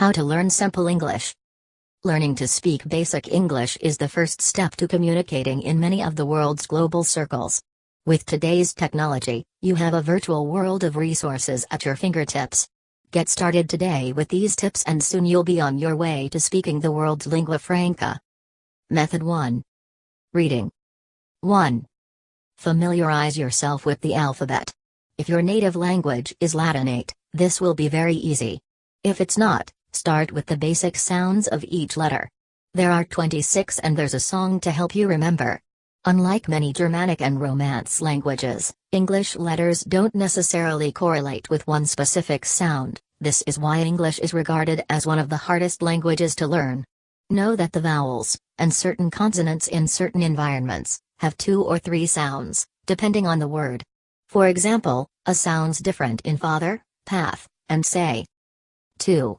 How to learn simple English. Learning to speak basic English is the first step to communicating in many of the world's global circles. With today's technology, you have a virtual world of resources at your fingertips. Get started today with these tips and soon you'll be on your way to speaking the world's lingua franca. Method 1. Reading. 1. Familiarize yourself with the alphabet. If your native language is Latinate, this will be very easy. If it's not, start with the basic sounds of each letter. There are 26 and there's a song to help you remember. Unlike many Germanic and Romance languages, English letters don't necessarily correlate with one specific sound. This is why English is regarded as one of the hardest languages to learn. Know that the vowels, and certain consonants in certain environments, have 2 or 3 sounds, depending on the word. For example, a sounds different in father, path, and say. 2.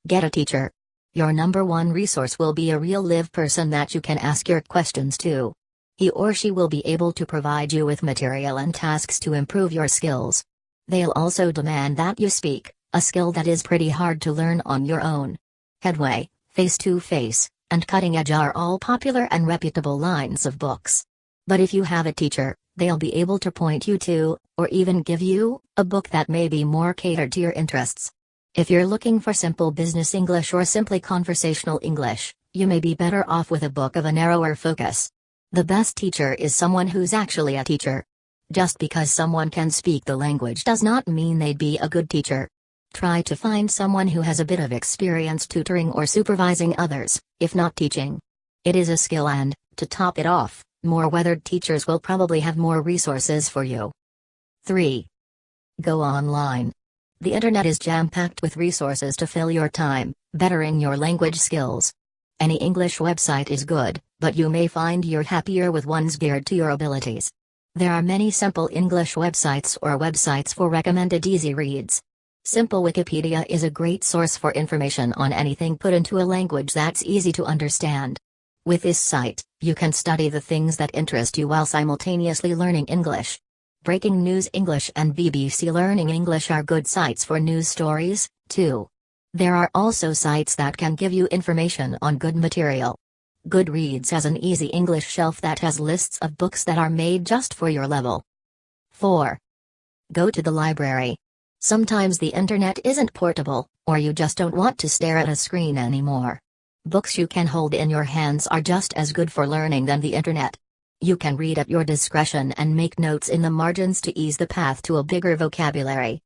Get a teacher. Your number one resource will be a real live person that you can ask your questions to. He or she will be able to provide you with material and tasks to improve your skills. They'll also demand that you speak, a skill that is pretty hard to learn on your own. Headway, face-to-face, and cutting edge are all popular and reputable lines of books. But if you have a teacher, they'll be able to point you to, or even give you, a book that may be more catered to your interests. If you're looking for simple business English or simply conversational English, you may be better off with a book of a narrower focus. The best teacher is someone who's actually a teacher. Just because someone can speak the language does not mean they'd be a good teacher. Try to find someone who has a bit of experience tutoring or supervising others, if not teaching. It is a skill and, to top it off, more weathered teachers will probably have more resources for you. 3. Go online. The internet is jam-packed with resources to fill your time, bettering your language skills. Any English website is good, but you may find you're happier with ones geared to your abilities. There are many simple English websites or websites for recommended easy reads. Simple Wikipedia is a great source for information on anything put into a language that's easy to understand. With this site, you can study the things that interest you while simultaneously learning English. Breaking News English and BBC Learning English are good sites for news stories, too. There are also sites that can give you information on good material. Goodreads has an easy English shelf that has lists of books that are made just for your level. 4. Go to the library. Sometimes the internet isn't portable, or you just don't want to stare at a screen anymore. Books you can hold in your hands are just as good for learning than the internet. You can read at your discretion and make notes in the margins to ease the path to a bigger vocabulary.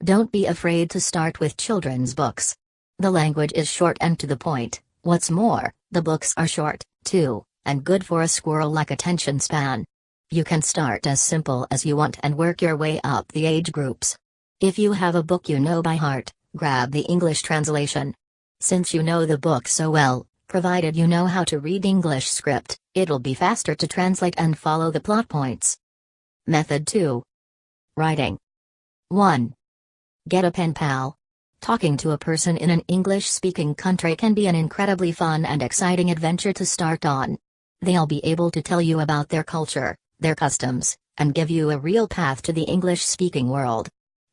Don't be afraid to start with children's books. The language is short and to the point. What's more, the books are short, too, and good for a squirrel-like attention span. You can start as simple as you want and work your way up the age groups. If you have a book you know by heart, grab the English translation. Since you know the book so well, provided you know how to read English script, it'll be faster to translate and follow the plot points. Method 2. Writing. 1. Get a pen pal. Talking to a person in an English-speaking country can be an incredibly fun and exciting adventure to start on. They'll be able to tell you about their culture, their customs, and give you a real path to the English-speaking world.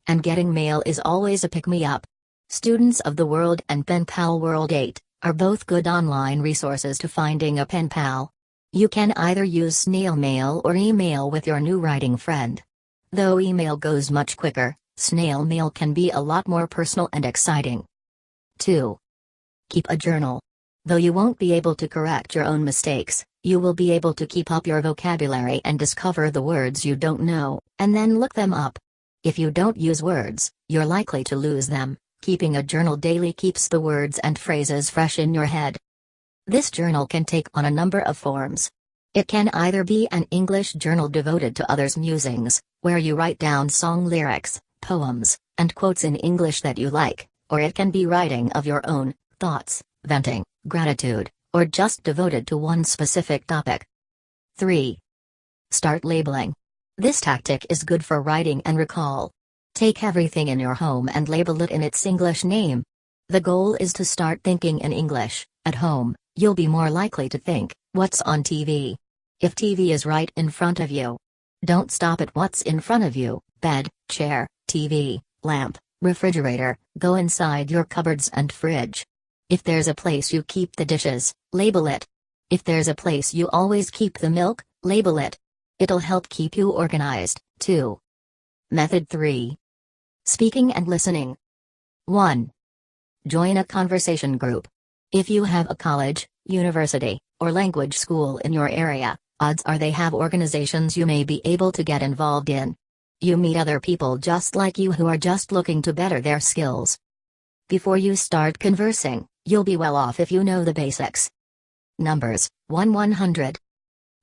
And getting mail is always a pick-me-up. Students of the World and Pen Pal World 8 are both good online resources to finding a pen pal. You can either use snail mail or email with your new writing friend. Though email goes much quicker, snail mail can be a lot more personal and exciting. 2. Keep a journal. Though you won't be able to correct your own mistakes, you will be able to keep up your vocabulary and discover the words you don't know, and then look them up. If you don't use words, you're likely to lose them. Keeping a journal daily keeps the words and phrases fresh in your head. This journal can take on a number of forms. It can either be an English journal devoted to others' musings, where you write down song lyrics, poems, and quotes in English that you like, or it can be writing of your own thoughts, venting, gratitude, or just devoted to one specific topic. 3. Start labeling. This tactic is good for writing and recall. Take everything in your home and label it in its English name. The goal is to start thinking in English. At home, you'll be more likely to think, what's on TV? If TV is right in front of you. Don't stop at what's in front of you: bed, chair, TV, lamp, Refrigerator, go inside your cupboards and fridge. If there's a place you keep the dishes, label it. If there's a place you always keep the milk, label it. It'll help keep you organized, too. Method 3. Speaking and listening. 1. Join a conversation group. If you have a college, university, or language school in your area, odds are they have organizations you may be able to get involved in. You meet other people just like you who are just looking to better their skills. Before you start conversing, you'll be well off if you know the basics. Numbers, 1-100.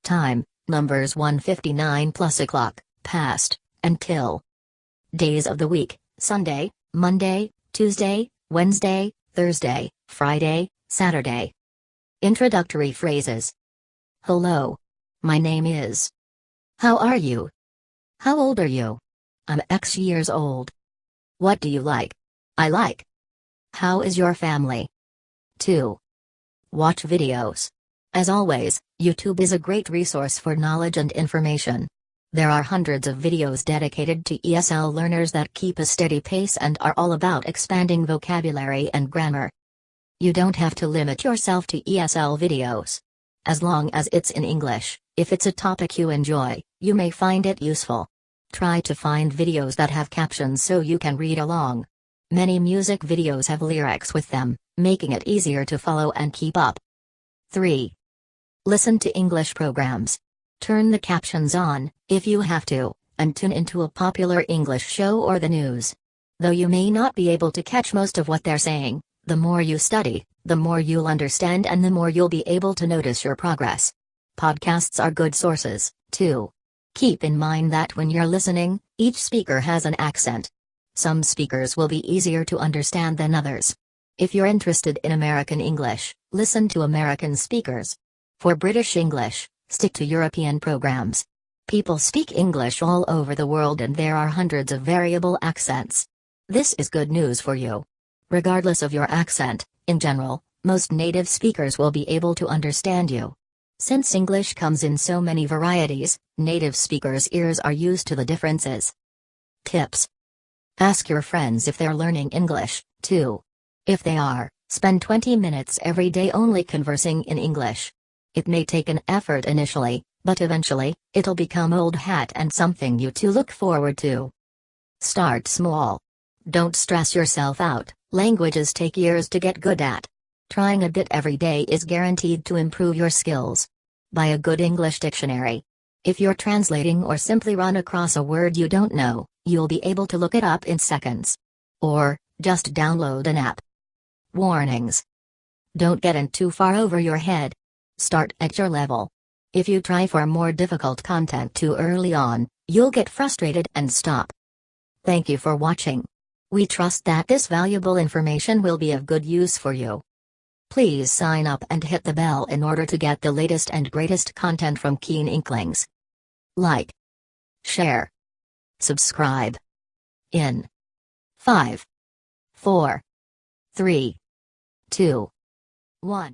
Time, numbers 1:59 plus o'clock, past, until. Days of the week, Sunday, Monday, Tuesday, Wednesday, Thursday, Friday, Saturday. Introductory phrases. Hello. My name is. How are you? How old are you? I'm X years old. What do you like? I like. How is your family? 2. Watch videos. As always, YouTube is a great resource for knowledge and information. There are hundreds of videos dedicated to ESL learners that keep a steady pace and are all about expanding vocabulary and grammar. You don't have to limit yourself to ESL videos. As long as it's in English, if it's a topic you enjoy, you may find it useful. Try to find videos that have captions so you can read along. Many music videos have lyrics with them, making it easier to follow and keep up. 3. Listen to English programs. Turn the captions on, if you have to, and tune into a popular English show or the news. Though you may not be able to catch most of what they're saying, the more you study, the more you'll understand and the more you'll be able to notice your progress. Podcasts are good sources, too. Keep in mind that when you're listening, each speaker has an accent. Some speakers will be easier to understand than others. If you're interested in American English, listen to American speakers. For British English, stick to European programs. People speak English all over the world and there are hundreds of variable accents. This is good news for you. Regardless of your accent, in general, most native speakers will be able to understand you. Since English comes in so many varieties, native speakers' ears are used to the differences. Tips. Ask your friends if they're learning English, too. If they are, spend 20 minutes every day only conversing in English. It may take an effort initially, but eventually, it'll become old hat and something you two look forward to. Start small. Don't stress yourself out, languages take years to get good at. Trying a bit every day is guaranteed to improve your skills. Buy a good English dictionary. If you're translating or simply run across a word you don't know, you'll be able to look it up in seconds. Or, just download an app. Warnings. Don't get in too far over your head. Start at your level. If you try for more difficult content too early on, you'll get frustrated and stop. Thank you for watching. We trust that this valuable information will be of good use for you. Please sign up and hit the bell in order to get the latest and greatest content from Keen Inklings. Like, share, subscribe. In 5, 4, 3, 2, 1.